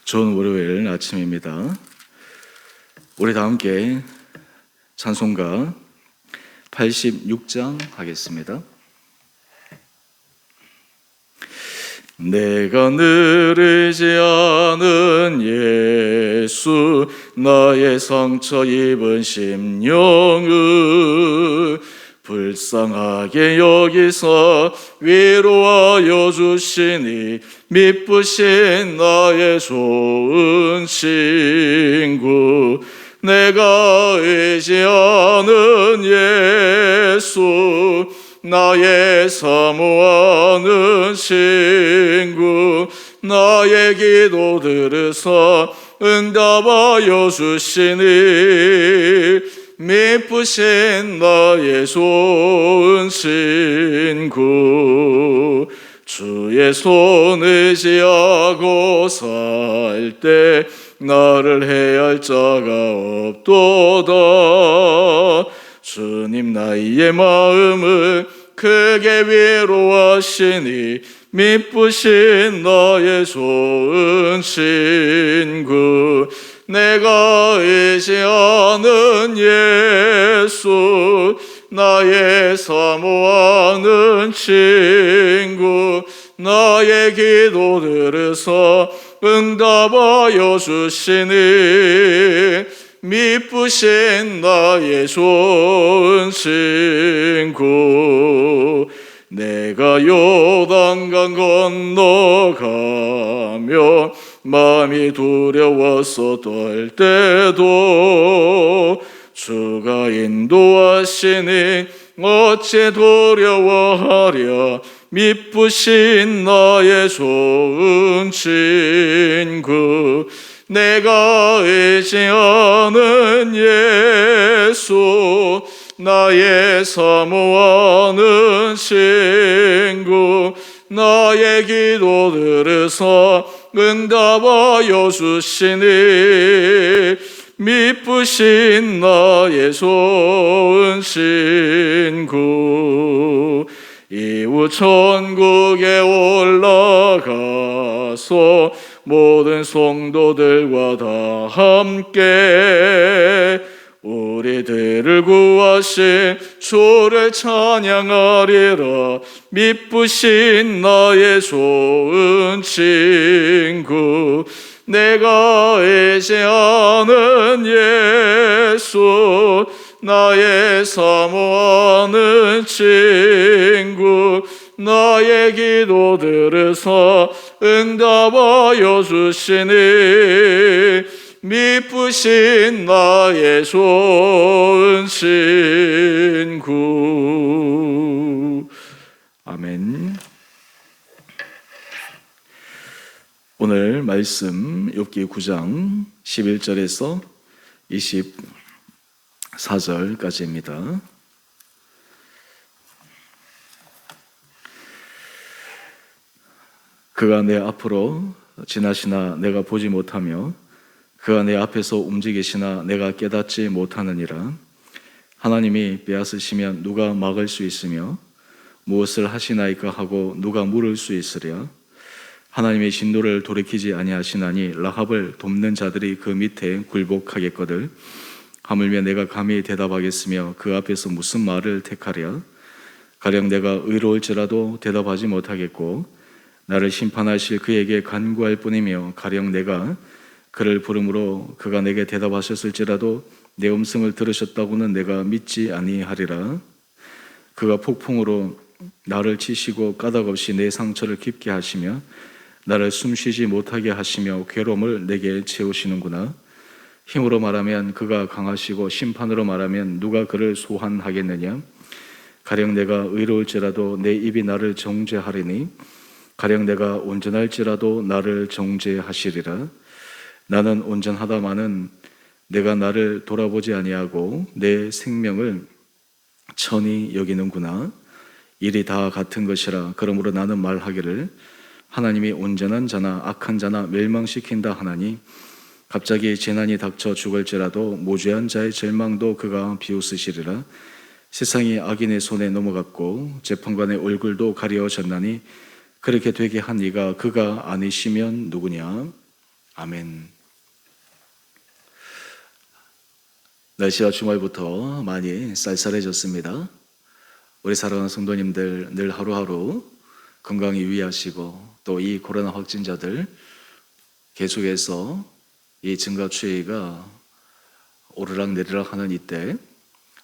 좋은 월요일 아침입니다. 우리 다 함께 찬송가 86장 하겠습니다. 내가 늘 의지하는 예수, 나의 상처 입은 심령을 불쌍하게 여기서 위로하여 주시니 미쁘신 나의 좋은 친구. 내가 의지하는 예수, 나의 사모하는 친구. 나의 기도 들으사 응답하여 주시니 미쁘신 나의 좋은 친구. 주의 손 의지하고 살 때 나를 해할 자가 없도다. 주님 나의 마음을 크게 위로하시니 미쁘신 나의 좋은 친구. 내가 의지하는 예수, 나의 사모하는 친구. 나의 기도 들으사 응답하여 주시니 미쁘신 나의 좋은 친구. 내가 요단강 건너가며 마음이 두려워서 떨 때도 주가 인도하시니 어찌 두려워하랴. 미쁘신 나의 좋은 친구. 내가 의지하는 예수, 나의 사모하는 친구. 나의 기도 들으사 응답하여 주시니 미쁘신 나의 좋은 친구. 이후 천국에 올라가서 모든 성도들과 다 함께 우리들을 구하신 주를 찬양하리라. 미쁘신 나의 좋은 친구. 내가 의지하는 예수, 나의 사모하는 친구. 나의 기도 들으사 응답하여 주시니 미쁘신 나의 좋은 친구. 아멘. 오늘 말씀 욥기 9장 11절에서 24절까지입니다. 그가 내 앞으로 지나시나 내가 보지 못하며 그가 내 앞에서 움직이시나 내가 깨닫지 못하느니라. 하나님이 빼앗으시면 누가 막을 수 있으며 무엇을 하시나이까 하고 누가 물을 수 있으랴. 하나님의 진노를 돌이키지 아니하시나니 라합을 돕는 자들이 그 밑에 굴복하겠거늘. 하물며 내가 감히 대답하겠으며 그 앞에서 무슨 말을 택하랴. 가령 내가 의로울지라도 대답하지 못하겠고 나를 심판하실 그에게 간구할 뿐이며 가령 내가 그를 부름으로 그가 내게 대답하셨을지라도 내 음성을 들으셨다고는 내가 믿지 아니하리라. 그가 폭풍으로 나를 치시고 까닭없이 내 상처를 깊게 하시며 나를 숨쉬지 못하게 하시며 괴로움을 내게 채우시는구나. 힘으로 말하면 그가 강하시고 심판으로 말하면 누가 그를 소환하겠느냐. 가령 내가 의로울지라도 내 입이 나를 정죄하리니 가령 내가 온전할지라도 나를 정죄하시리라. 나는 온전하다마는 내가 나를 돌아보지 아니하고 내 생명을 천히 여기는구나. 일이 다 같은 것이라. 그러므로 나는 말하기를 하나님이 온전한 자나 악한 자나 멸망시킨다 하나니 갑자기 재난이 닥쳐 죽을지라도 모주한 자의 절망도 그가 비웃으시리라. 세상이 악인의 손에 넘어갔고 재판관의 얼굴도 가려졌나니 그렇게 되게 한 이가 그가 아니시면 누구냐. 아멘. 날씨가 주말부터 많이 쌀쌀해졌습니다. 우리 사랑하는 성도님들 늘 하루하루 건강히 유의하시고 또 이 코로나 확진자들 계속해서 이 증가 추이가 오르락 내리락 하는 이때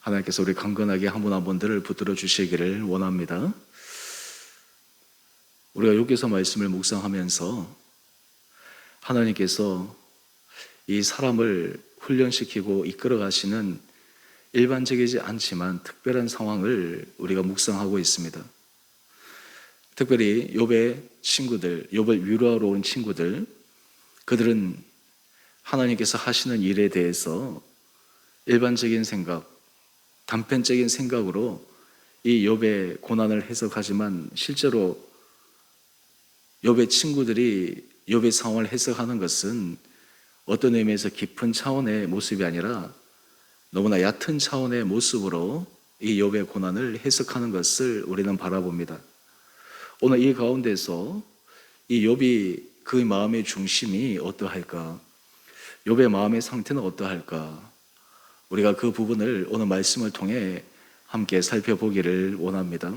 하나님께서 우리 강건하게 한 분 한 분들을 붙들어 주시기를 원합니다. 우리가 여기서 말씀을 묵상하면서 하나님께서 이 사람을 훈련시키고 이끌어 가시는 일반적이지 않지만 특별한 상황을 우리가 묵상하고 있습니다. 특별히 욥의 친구들, 욥을 위로하러 온 친구들, 그들은 하나님께서 하시는 일에 대해서 일반적인 생각, 단편적인 생각으로 이 욥의 고난을 해석하지만 실제로 욥의 친구들이 욥의 상황을 해석하는 것은 어떤 의미에서 깊은 차원의 모습이 아니라 너무나 얕은 차원의 모습으로 이 욥의 고난을 해석하는 것을 우리는 바라봅니다. 오늘 이 가운데서 이 욥이 그 마음의 중심이 어떠할까? 욥의 마음의 상태는 어떠할까? 우리가 그 부분을 오늘 말씀을 통해 함께 살펴보기를 원합니다.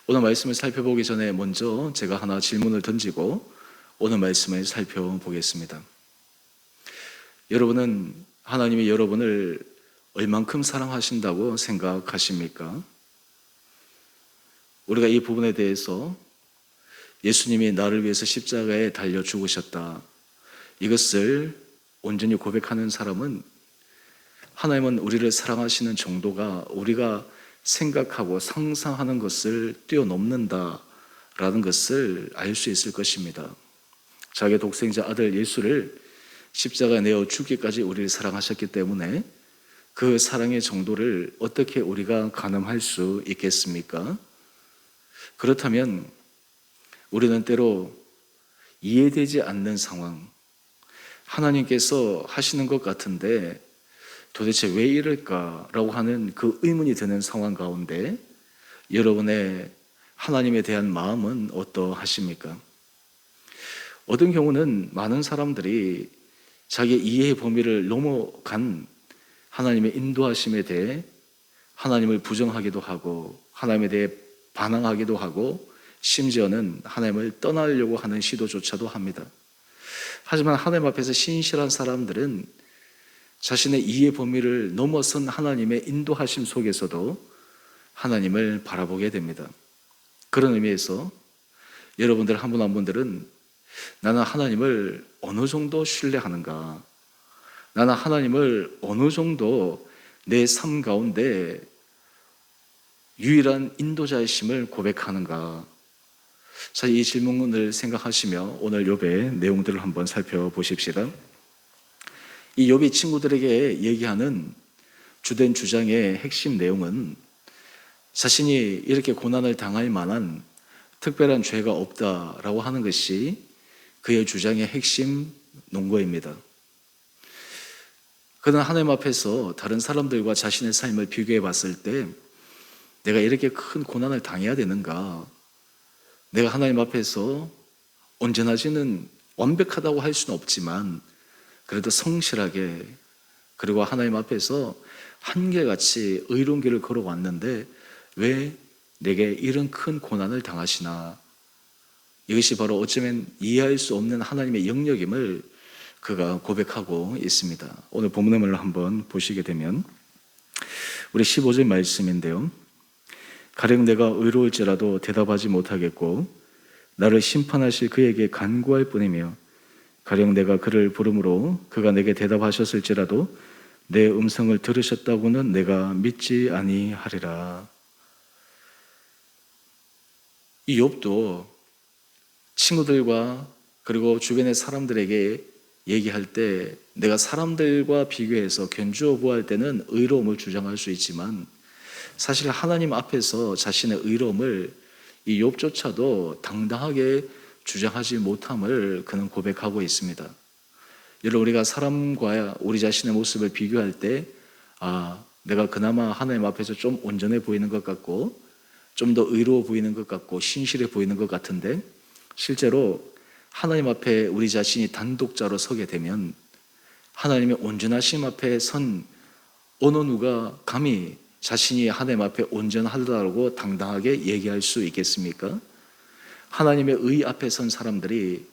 오늘 말씀을 살펴보기 전에 먼저 제가 하나 질문을 던지고 오늘 말씀을 살펴보겠습니다. 여러분은 하나님이 여러분을 얼만큼 사랑하신다고 생각하십니까? 우리가 이 부분에 대해서 예수님이 나를 위해서 십자가에 달려 죽으셨다, 이것을 온전히 고백하는 사람은 하나님은 우리를 사랑하시는 정도가 우리가 생각하고 상상하는 것을 뛰어넘는다라는 것을 알 수 있을 것입니다. 자기의 독생자 아들 예수를 십자가에 내어 죽기까지 우리를 사랑하셨기 때문에 그 사랑의 정도를 어떻게 우리가 가늠할 수 있겠습니까? 그렇다면 우리는 때로 이해되지 않는 상황, 하나님께서 하시는 것 같은데 도대체 왜 이럴까라고 하는 그 의문이 드는 상황 가운데 여러분의 하나님에 대한 마음은 어떠하십니까? 어떤 경우는 많은 사람들이 자기의 이해의 범위를 넘어간 하나님의 인도하심에 대해 하나님을 부정하기도 하고 하나님에 대해 반항하기도 하고 심지어는 하나님을 떠나려고 하는 시도조차도 합니다. 하지만 하나님 앞에서 신실한 사람들은 자신의 이해 범위를 넘어선 하나님의 인도하심 속에서도 하나님을 바라보게 됩니다. 그런 의미에서 여러분들 한 분 한 분들은 나는 하나님을 어느 정도 신뢰하는가? 나는 하나님을 어느 정도 내 삶 가운데 유일한 인도자이심을 고백하는가? 자, 이 질문을 생각하시며 오늘 욥의 내용들을 한번 살펴보십시다. 이 욥이 친구들에게 얘기하는 주된 주장의 핵심 내용은 자신이 이렇게 고난을 당할 만한 특별한 죄가 없다라고 하는 것이 그의 주장의 핵심 논거입니다. 그는 하나님 앞에서 다른 사람들과 자신의 삶을 비교해 봤을 때 내가 이렇게 큰 고난을 당해야 되는가? 내가 하나님 앞에서 온전하지는 완벽하다고 할 수는 없지만 그래도 성실하게 그리고 하나님 앞에서 한결같이 의로운 길을 걸어왔는데 왜 내게 이런 큰 고난을 당하시나? 이것이 바로 어쩌면 이해할 수 없는 하나님의 영역임을 그가 고백하고 있습니다. 오늘 본문을 한번 보시게 되면 우리 15절 말씀인데요. 가령 내가 의로울지라도 대답하지 못하겠고 나를 심판하실 그에게 간구할 뿐이며 가령 내가 그를 부름으로 그가 내게 대답하셨을지라도 내 음성을 들으셨다고는 내가 믿지 아니하리라. 이 욥도 친구들과 그리고 주변의 사람들에게 얘기할 때 내가 사람들과 비교해서 견주어 보할 때는 의로움을 주장할 수 있지만 사실 하나님 앞에서 자신의 의로움을 이 욥조차도 당당하게 주장하지 못함을 그는 고백하고 있습니다. 여러분, 우리가 사람과 우리 자신의 모습을 비교할 때 내가 그나마 하나님 앞에서 좀 온전해 보이는 것 같고 좀 더 의로워 보이는 것 같고 신실해 보이는 것 같은데 실제로 하나님 앞에 우리 자신이 단독자로 서게 되면 하나님의 온전하심 앞에 선 어느 누가 감히 자신이 하나님 앞에 온전하다고 당당하게 얘기할 수 있겠습니까? 하나님의 의 앞에 선 사람들이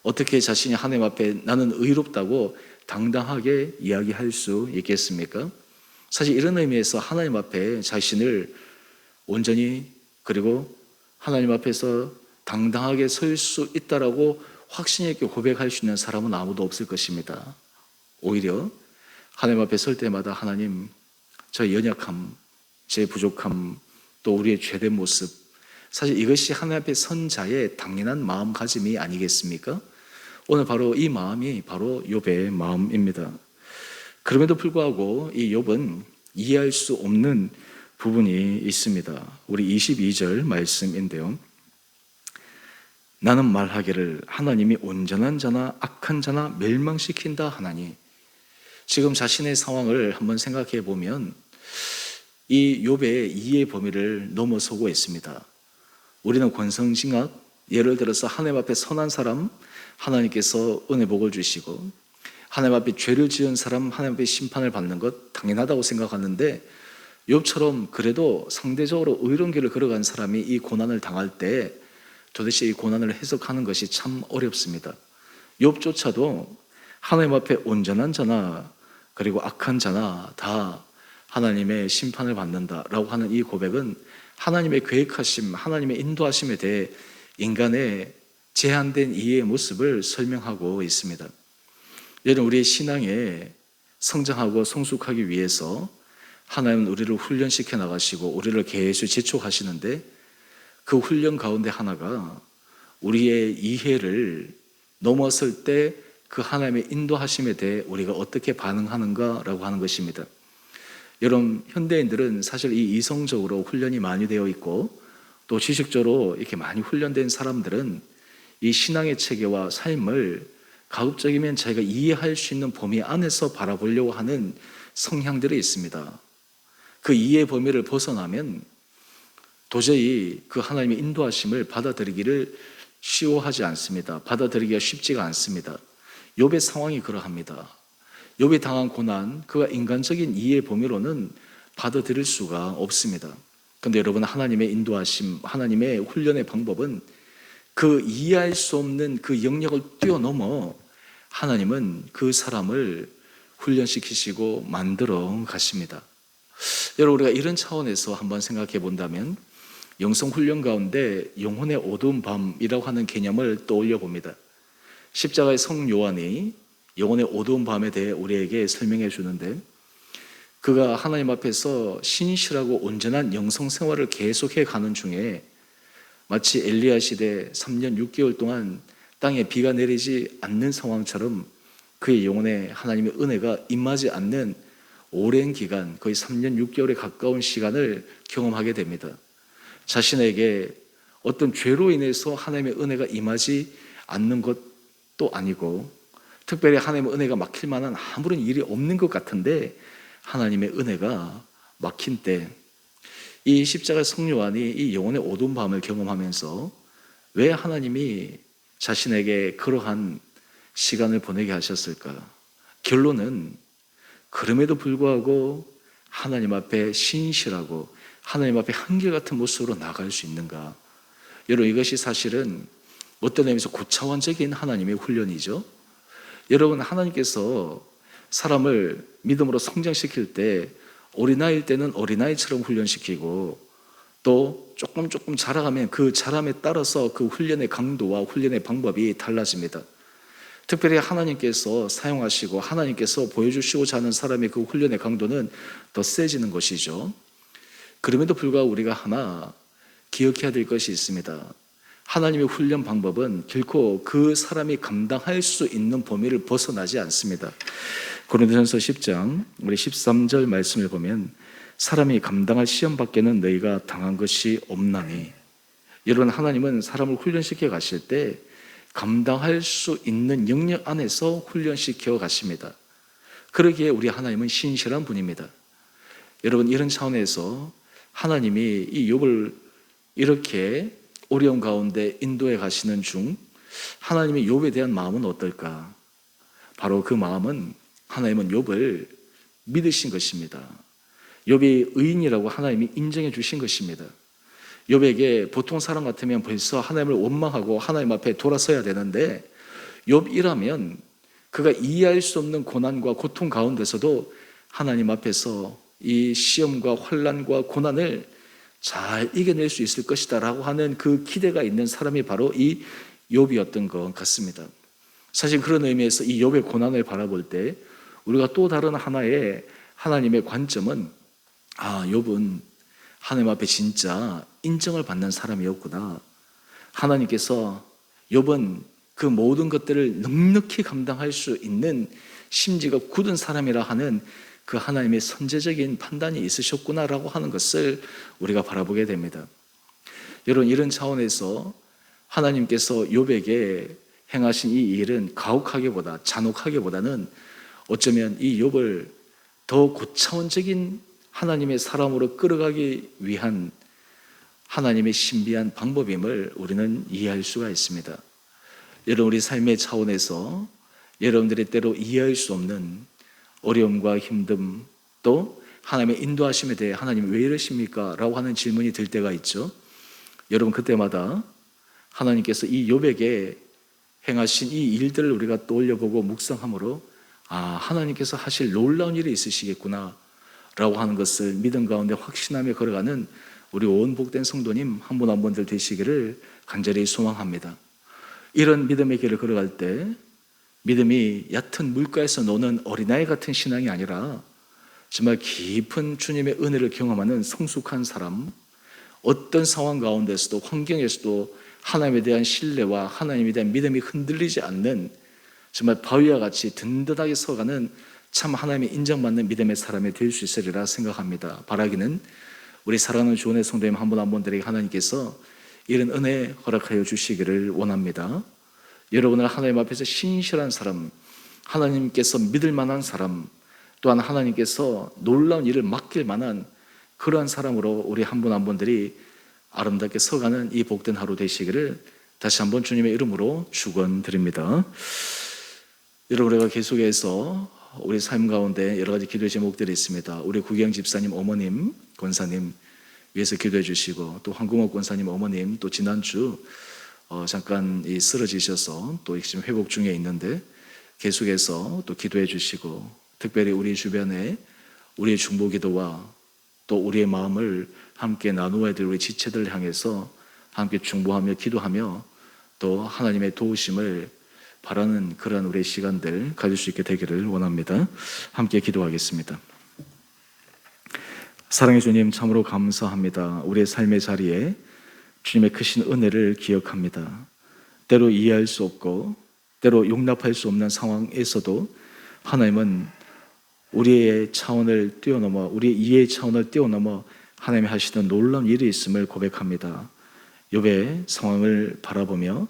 어떻게 자신이 하나님 앞에 나는 의롭다고 당당하게 이야기할 수 있겠습니까? 사실 이런 의미에서 하나님 앞에 자신을 온전히 그리고 하나님 앞에서 당당하게 설 수 있다라고 확신 있게 고백할 수 있는 사람은 아무도 없을 것입니다. 오히려 하나님 앞에 설 때마다 하나님, 저의 연약함, 제 부족함, 또 우리의 죄된 모습, 사실 이것이 하나님 앞에 선 자의 당연한 마음가짐이 아니겠습니까? 오늘 바로 이 마음이 바로 욥의 마음입니다. 그럼에도 불구하고 이 욥은 이해할 수 없는 부분이 있습니다. 우리 22절 말씀인데요. 나는 말하기를 하나님이 온전한 자나 악한 자나 멸망시킨다 하나니. 지금 자신의 상황을 한번 생각해 보면 이 욥의 이해 범위를 넘어서고 있습니다. 우리는 권성징악, 예를 들어서 하나님 앞에 선한 사람 하나님께서 은혜 복을 주시고 하나님 앞에 죄를 지은 사람 하나님 앞에 심판을 받는 것 당연하다고 생각하는데 욥처럼 그래도 상대적으로 의로운 길을 걸어간 사람이 이 고난을 당할 때 도대체 이 고난을 해석하는 것이 참 어렵습니다. 욥조차도 하나님 앞에 온전한 자나 그리고 악한 자나 다 하나님의 심판을 받는다라고 하는 이 고백은 하나님의 계획하심, 하나님의 인도하심에 대해 인간의 제한된 이해의 모습을 설명하고 있습니다. 여러분, 우리의 신앙에 성장하고 성숙하기 위해서 하나님은 우리를 훈련시켜 나가시고 우리를 계속 지촉하시는데 그 훈련 가운데 하나가 우리의 이해를 넘었을 때 그 하나님의 인도하심에 대해 우리가 어떻게 반응하는가라고 하는 것입니다. 여러분, 현대인들은 사실 이 이성적으로 훈련이 많이 되어 있고 또 지식적으로 이렇게 많이 훈련된 사람들은 이 신앙의 체계와 삶을 가급적이면 자기가 이해할 수 있는 범위 안에서 바라보려고 하는 성향들이 있습니다. 그 이해 범위를 벗어나면 도저히 그 하나님의 인도하심을 받아들이기를 쉬워하지 않습니다. 받아들이기가 쉽지가 않습니다. 욥의 상황이 그러합니다. 욥이 당한 고난, 그가 인간적인 이해 범위로는 받아들일 수가 없습니다. 그런데 여러분, 하나님의 인도하심, 하나님의 훈련의 방법은 그 이해할 수 없는 그 영역을 뛰어넘어 하나님은 그 사람을 훈련시키시고 만들어 가십니다. 여러분, 우리가 이런 차원에서 한번 생각해 본다면 영성 훈련 가운데 영혼의 어두운 밤이라고 하는 개념을 떠올려 봅니다. 십자가의 성 요한이 영혼의 어두운 밤에 대해 우리에게 설명해 주는데 그가 하나님 앞에서 신실하고 온전한 영성 생활을 계속해 가는 중에 마치 엘리야 시대 3년 6개월 동안 땅에 비가 내리지 않는 상황처럼 그의 영혼에 하나님의 은혜가 임하지 않는 오랜 기간, 거의 3년 6개월에 가까운 시간을 경험하게 됩니다. 자신에게 어떤 죄로 인해서 하나님의 은혜가 임하지 않는 것도 아니고 특별히 하나님의 은혜가 막힐 만한 아무런 일이 없는 것 같은데 하나님의 은혜가 막힌 때 이 십자가의 성요한이 이 영혼의 어두운 밤을 경험하면서 왜 하나님이 자신에게 그러한 시간을 보내게 하셨을까? 결론은 그럼에도 불구하고 하나님 앞에 신실하고 하나님 앞에 한결같은 모습으로 나아갈 수 있는가? 여러분, 이것이 사실은 어떤 의미에서 고차원적인 하나님의 훈련이죠. 여러분, 하나님께서 사람을 믿음으로 성장시킬 때 어린아이일 때는 어린아이처럼 훈련시키고 또 조금 자라가면 그 자람에 따라서 그 훈련의 강도와 훈련의 방법이 달라집니다. 특별히 하나님께서 사용하시고 하나님께서 보여주시고자 하는 사람의 그 훈련의 강도는 더 세지는 것이죠. 그럼에도 불구하고 우리가 하나 기억해야 될 것이 있습니다. 하나님의 훈련 방법은 결코 그 사람이 감당할 수 있는 범위를 벗어나지 않습니다. 고린도전서 10장 우리 13절 말씀을 보면 사람이 감당할 시험 밖에는 너희가 당한 것이 없나니. 여러분, 하나님은 사람을 훈련시켜 가실 때 감당할 수 있는 영역 안에서 훈련시켜 가십니다. 그러기에 우리 하나님은 신실한 분입니다. 여러분, 이런 차원에서 하나님이 이 욥을 이렇게 어려움 가운데 인도해 가시는 중 하나님의 욥에 대한 마음은 어떨까? 바로 그 마음은 하나님은 욥을 믿으신 것입니다. 욥이 의인이라고 하나님이 인정해 주신 것입니다. 욥에게 보통 사람 같으면 벌써 하나님을 원망하고 하나님 앞에 돌아서야 되는데, 욥이라면 그가 이해할 수 없는 고난과 고통 가운데서도 하나님 앞에서 이 시험과 환난과 고난을 잘 이겨낼 수 있을 것이다 라고 하는 그 기대가 있는 사람이 바로 이 욥이었던 것 같습니다. 사실 그런 의미에서 이 욥의 고난을 바라볼 때 우리가 또 다른 하나의 하나님의 관점은, 욥은 하나님 앞에 진짜 인정을 받는 사람이었구나. 하나님께서 욥은 그 모든 것들을 넉넉히 감당할 수 있는 심지가 굳은 사람이라 하는 그 하나님의 선제적인 판단이 있으셨구나라고 하는 것을 우리가 바라보게 됩니다. 여러분, 이런 차원에서 하나님께서 욥에게 행하신 이 일은 가혹하기보다, 잔혹하기보다는 어쩌면 이 욥을 더 고차원적인 하나님의 사람으로 끌어가기 위한 하나님의 신비한 방법임을 우리는 이해할 수가 있습니다. 여러분, 우리 삶의 차원에서 여러분들이 때로 이해할 수 없는 어려움과 힘듦, 또 하나님의 인도하심에 대해 하나님 왜 이러십니까? 라고 하는 질문이 들 때가 있죠. 여러분, 그때마다 하나님께서 이 욥에게 행하신 이 일들을 우리가 떠올려보고 묵상함으로 하나님께서 하실 놀라운 일이 있으시겠구나 라고 하는 것을 믿음 가운데 확신하며 걸어가는 우리 온 복된 성도님 한 분 한 분들 되시기를 간절히 소망합니다. 이런 믿음의 길을 걸어갈 때 믿음이 얕은 물가에서 노는 어린아이 같은 신앙이 아니라 정말 깊은 주님의 은혜를 경험하는 성숙한 사람, 어떤 상황 가운데서도 환경에서도 하나님에 대한 신뢰와 하나님에 대한 믿음이 흔들리지 않는 정말 바위와 같이 든든하게 서가는 참 하나님의 인정받는 믿음의 사람이 될 수 있으리라 생각합니다. 바라기는 우리 사랑하는 주원의 성도님 한 분 한 분들에게 하나님께서 이런 은혜 허락하여 주시기를 원합니다. 여러분을 하나님 앞에서 신실한 사람, 하나님께서 믿을 만한 사람, 또한 하나님께서 놀라운 일을 맡길 만한 그러한 사람으로 우리 한 분 한 분들이 아름답게 서가는 이 복된 하루 되시기를 다시 한번 주님의 이름으로 축원드립니다. 여러분, 우리가 계속해서 우리 삶 가운데 여러 가지 기도의 제목들이 있습니다. 우리 구경 집사님 어머님, 권사님 위해서 기도해 주시고, 또 황금옥 권사님 어머님 또 지난주 잠깐 쓰러지셔서 또 지금 회복 중에 있는데 계속해서 또 기도해 주시고, 특별히 우리 주변에 우리의 중보기도와 또 우리의 마음을 함께 나누어야 될 우리 지체들을 향해서 함께 중보하며 기도하며 또 하나님의 도우심을 바라는 그런 우리의 시간들 가질 수 있게 되기를 원합니다. 함께 기도하겠습니다. 사랑의 주님, 참으로 감사합니다. 우리의 삶의 자리에 주님의 크신 은혜를 기억합니다. 때로 이해할 수 없고 때로 용납할 수 없는 상황에서도 하나님은 우리의 차원을 뛰어넘어, 우리의 이해의 차원을 뛰어넘어 하나님이 하시던 놀라운 일이 있음을 고백합니다. 욥의 상황을 바라보며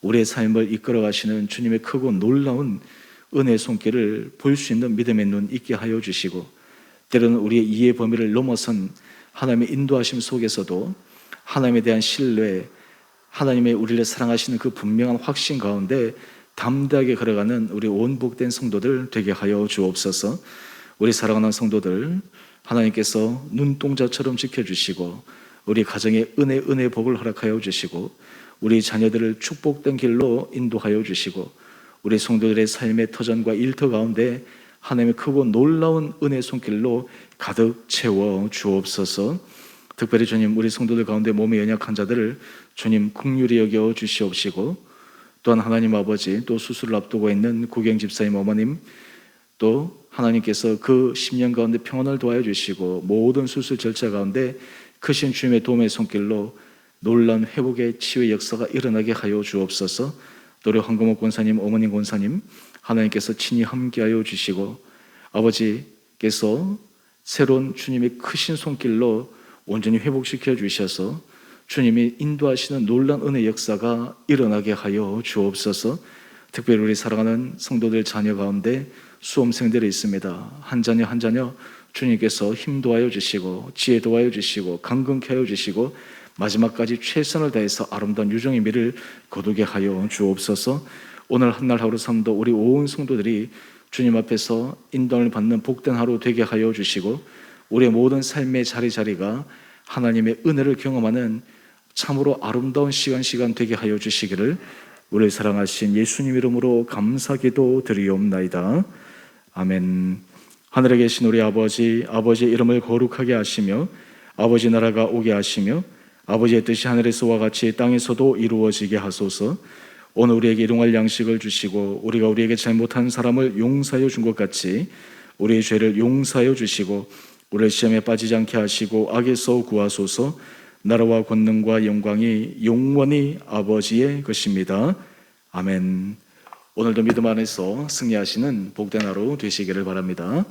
우리의 삶을 이끌어 가시는 주님의 크고 놀라운 은혜의 손길을 볼 수 있는 믿음의 눈 있게 하여 주시고, 때로는 우리의 이해 범위를 넘어선 하나님의 인도하심 속에서도 하나님에 대한 신뢰, 하나님의 우리를 사랑하시는 그 분명한 확신 가운데 담대하게 걸어가는 우리 온 복된 성도들 되게 하여 주옵소서. 우리 사랑하는 성도들 하나님께서 눈동자처럼 지켜주시고 우리 가정에 은혜 복을 허락하여 주시고 우리 자녀들을 축복된 길로 인도하여 주시고 우리 성도들의 삶의 터전과 일터 가운데 하나님의 크고 놀라운 은혜 손길로 가득 채워 주옵소서. 특별히 주님, 우리 성도들 가운데 몸에 연약한 자들을 주님 긍휼히 여겨 주시옵시고, 또한 하나님 아버지, 또 수술을 앞두고 있는 구경 집사님 어머님, 또 하나님께서 그 10년 가운데 평안을 도와여 주시고 모든 수술 절차 가운데 크신 주님의 도움의 손길로 놀라운 회복의 치유의 역사가 일어나게 하여 주옵소서. 또 우리 황금옥 권사님, 어머님 권사님 하나님께서 친히 함께하여 주시고 아버지께서 새로운 주님의 크신 손길로 온전히 회복시켜 주셔서 주님이 인도하시는 놀라운 은혜 역사가 일어나게 하여 주옵소서. 특별히 우리 사랑하는 성도들 자녀 가운데 수험생들이 있습니다. 한 자녀 한 자녀 주님께서 힘 도와여 주시고 지혜 도와여 주시고 강건케 하여 주시고 마지막까지 최선을 다해서 아름다운 유정의 미를 거두게 하여 주옵소서. 오늘 한날 하루 삶도 우리 온 성도들이 주님 앞에서 인도를 받는 복된 하루 되게 하여 주시고, 우리의 모든 삶의 자리자리가 하나님의 은혜를 경험하는 참으로 아름다운 시간 되게 하여 주시기를 우리를 사랑하신 예수님 이름으로 감사기도 드리옵나이다. 아멘. 하늘에 계신 우리 아버지, 아버지의 이름을 거룩하게 하시며 아버지 나라가 오게 하시며 아버지의 뜻이 하늘에서와 같이 땅에서도 이루어지게 하소서. 오늘 우리에게 일용할 양식을 주시고 우리가 우리에게 잘못한 사람을 용서하여 준 것 같이 우리의 죄를 용서하여 주시고 우리를 시험에 빠지지 않게 하시고 악에서 구하소서. 나라와 권능과 영광이 영원히 아버지의 것입니다. 아멘. 오늘도 믿음 안에서 승리하시는 복된 하루 되시기를 바랍니다.